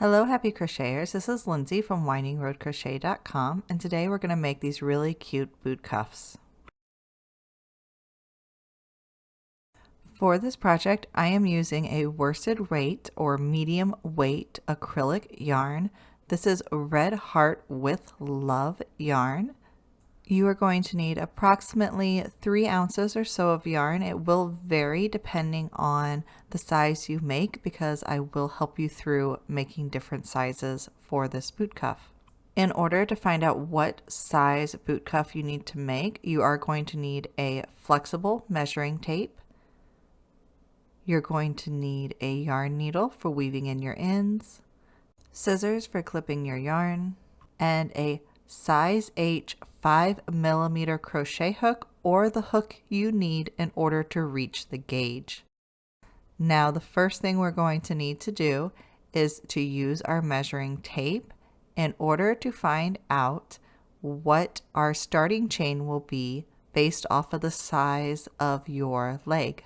Hello happy crocheters, this is Lindsay from windingroadcrochet.com and today we're going to make these really cute boot cuffs. For this project I am using a worsted weight or medium weight acrylic yarn. This is Red Heart with Love yarn. You are going to need approximately 3 ounces or so of yarn. It will vary depending on the size you make because I will help you through making different sizes for this boot cuff. In order to find out what size boot cuff you need to make, you are going to need a flexible measuring tape. You're going to need a yarn needle for weaving in your ends, scissors for clipping your yarn, and a size H 5mm crochet hook or the hook you need in order to reach the gauge. Now the first thing we're going to need to do is to use our measuring tape in order to find out what our starting chain will be based off of the size of your leg.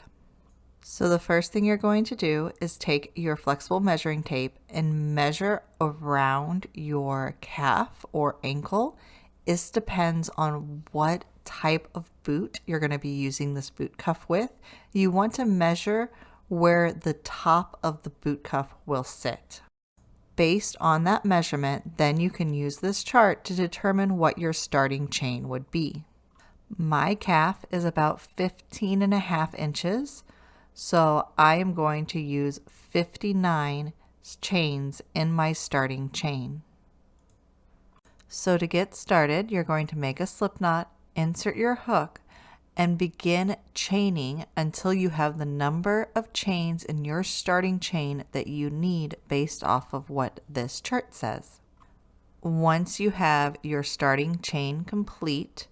So the first thing you're going to do is take your flexible measuring tape and measure around your calf or ankle. This depends on what type of boot you're going to be using this boot cuff with. You want to measure where the top of the boot cuff will sit. Based on that measurement, then you can use this chart to determine what your starting chain would be. My calf is about 15.5 inches. So I am going to use 59 chains in my starting chain. So to get started, you're going to make a slip knot, insert your hook, and begin chaining until you have the number of chains in your starting chain that you need based off of what this chart says. Once you have your starting chain complete,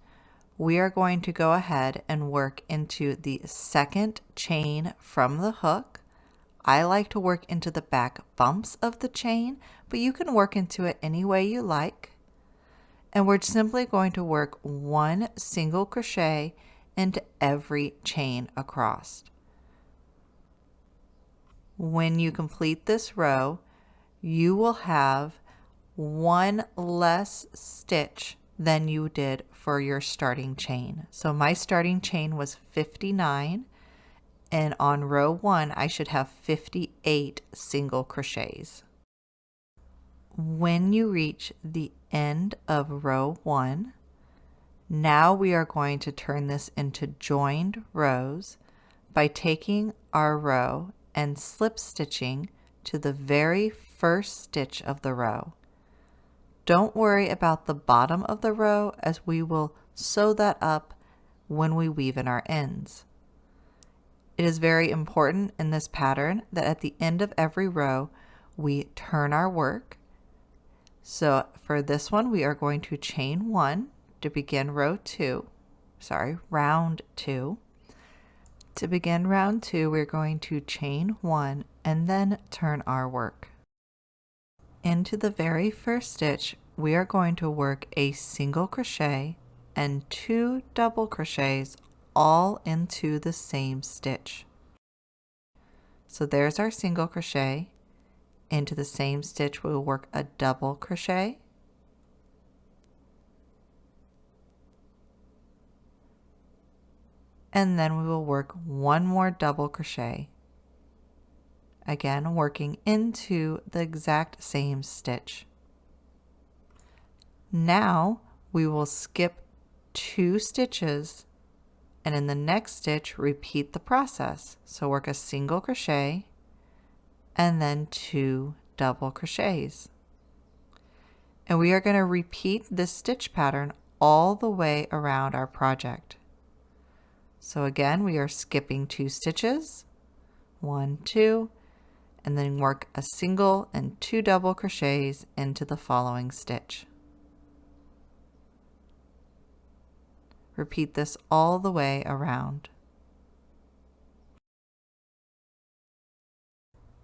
we are going to go ahead and work into the second chain from the hook. I like to work into the back bumps of the chain, but you can work into it any way you like. And we're simply going to work 1 single crochet into every chain across. When you complete this row, you will have 1 less stitch than you did for your starting chain. So my starting chain was 59, and on row 1 I should have 58 single crochets. When you reach the end of row 1, now we are going to turn this into joined rows by taking our row and slip stitching to the very first stitch of the row. Don't worry about the bottom of the row as we will sew that up when we weave in our ends. It is very important in this pattern that at the end of every row we turn our work. So for this one we are going to chain 1 to begin round 2. To begin round 2 we're going to chain 1 and then turn our work. Into the very first stitch, we are going to work a single crochet and 2 double crochets all into the same stitch. So there's our single crochet. Into the same stitch, we'll work a double crochet. And then we will work 1 more double crochet. Again, working into the exact same stitch. Now we will skip 2 stitches and in the next stitch repeat the process. So work a single crochet and then 2 double crochets. And we are going to repeat this stitch pattern all the way around our project. So again, we are skipping 2 stitches, 1, 2, and then work a single and 2 double crochets into the following stitch. Repeat this all the way around.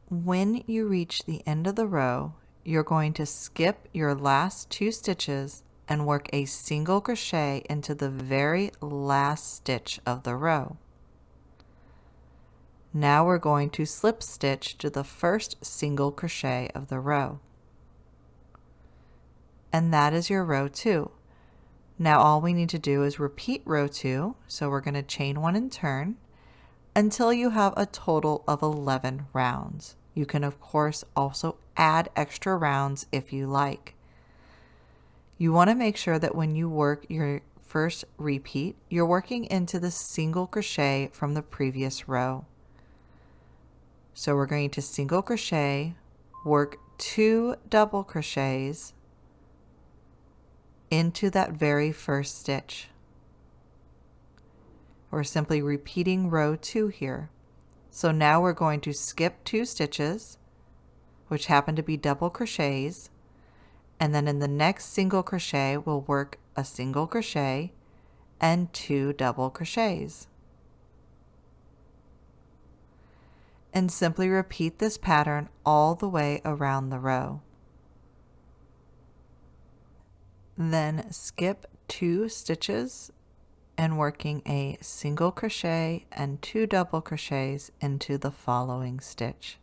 When you reach the end of the row, you're going to skip your last 2 stitches and work a single crochet into the very last stitch of the row. Now we're going to slip stitch to the first single crochet of the row. And that is your row 2. Now all we need to do is repeat row 2, so we're going to chain 1 and turn until you have a total of 11 rounds. You can of course also add extra rounds if you like. You want to make sure that when you work your first repeat, you're working into the single crochet from the previous row. So we're going to single crochet, work 2 double crochets into that very first stitch. We're simply repeating row 2 here. So now we're going to skip 2 stitches, which happen to be double crochets, and then in the next single crochet we'll work a single crochet and 2 double crochets. And simply repeat this pattern all the way around the row. Then skip 2 stitches and working a single crochet and 2 double crochets into the following stitch.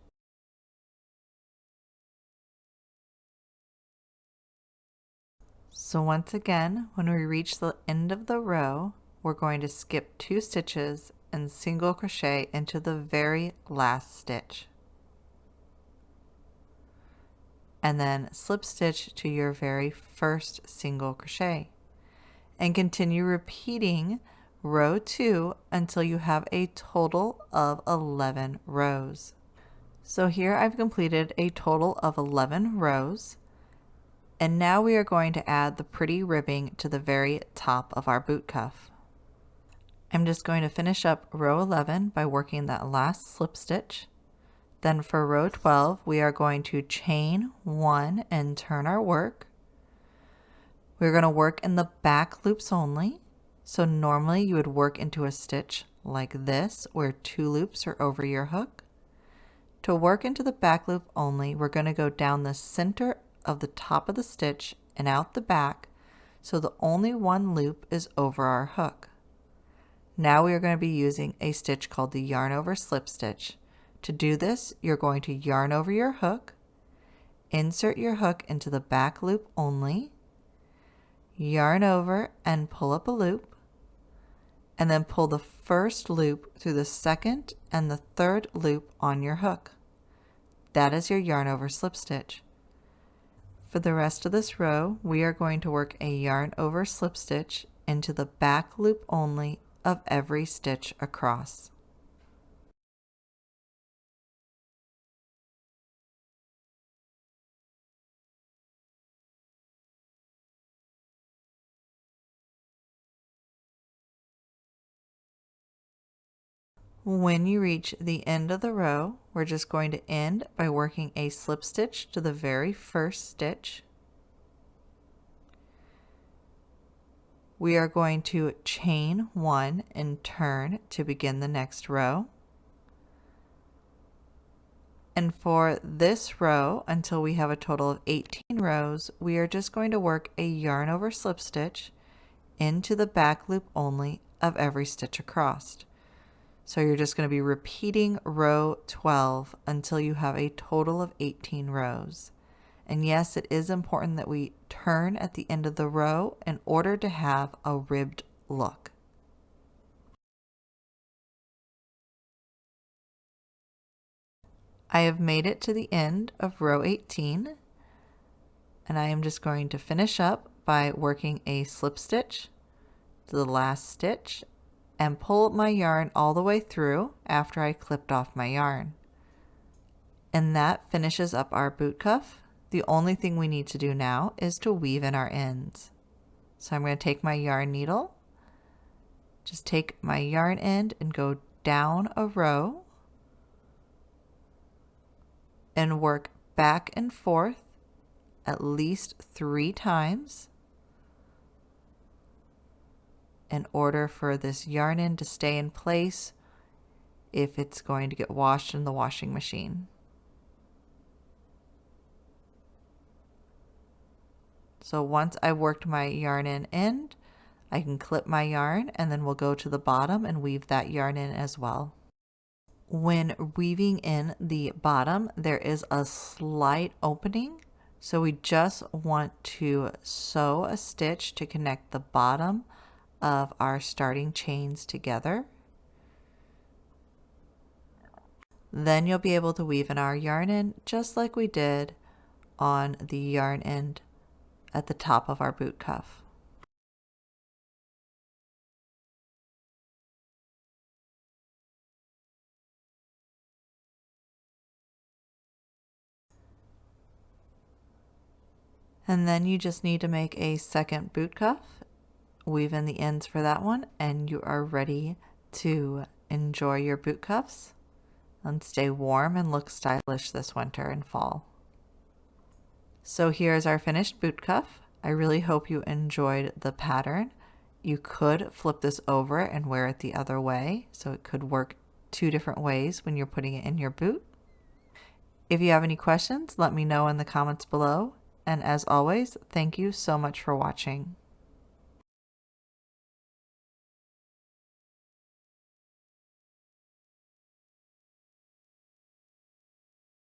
So once again, when we reach the end of the row, we're going to skip 2 stitches and single crochet into the very last stitch. And then slip stitch to your very first single crochet. And continue repeating row 2 until you have a total of 11 rows. So here I've completed a total of 11 rows. And now we are going to add the pretty ribbing to the very top of our boot cuff. I'm just going to finish up row 11 by working that last slip stitch. Then for row 12, we are going to chain 1 and turn our work. We're going to work in the back loops only. So normally you would work into a stitch like this, where 2 loops are over your hook. To work into the back loop only, we're going to go down the center of the top of the stitch and out the back, so the only 1 loop is over our hook. Now we are going to be using a stitch called the yarn over slip stitch. To do this, you're going to yarn over your hook, insert your hook into the back loop only, yarn over and pull up a loop, and then pull the first loop through the second and the third loop on your hook. That is your yarn over slip stitch. For the rest of this row, we are going to work a yarn over slip stitch into the back loop only of every stitch across. When you reach the end of the row, we're just going to end by working a slip stitch to the very first stitch. We are going to chain 1 and turn to begin the next row. And for this row, until we have a total of 18 rows, we are just going to work a yarn over slip stitch into the back loop only of every stitch across. So you're just going to be repeating row 12 until you have a total of 18 rows. And yes, it is important that we turn at the end of the row in order to have a ribbed look. I have made it to the end of row 18, and I am just going to finish up by working a slip stitch to the last stitch and pull up my yarn all the way through after I clipped off my yarn. And that finishes up our boot cuff. The only thing we need to do now is to weave in our ends. So I'm going to take my yarn needle, just take my yarn end and go down a row and work back and forth at least 3 times in order for this yarn end to stay in place if it's going to get washed in the washing machine. So once I've worked my yarn end, I can clip my yarn and then we'll go to the bottom and weave that yarn in as well. When weaving in the bottom, there is a slight opening So we just want to sew a stitch to connect the bottom of our starting chains together. Then you'll be able to weave in our yarn end just like we did on the yarn end at the top of our boot cuff. And then you just need to make a second boot cuff, weave in the ends for that one, and you are ready to enjoy your boot cuffs and stay warm and look stylish this winter and fall. So here's our finished boot cuff. I really hope you enjoyed the pattern. You could flip this over and wear it the other way, so it could work two different ways when you're putting it in your boot. If you have any questions, let me know in the comments below. And as always, thank you so much for watching.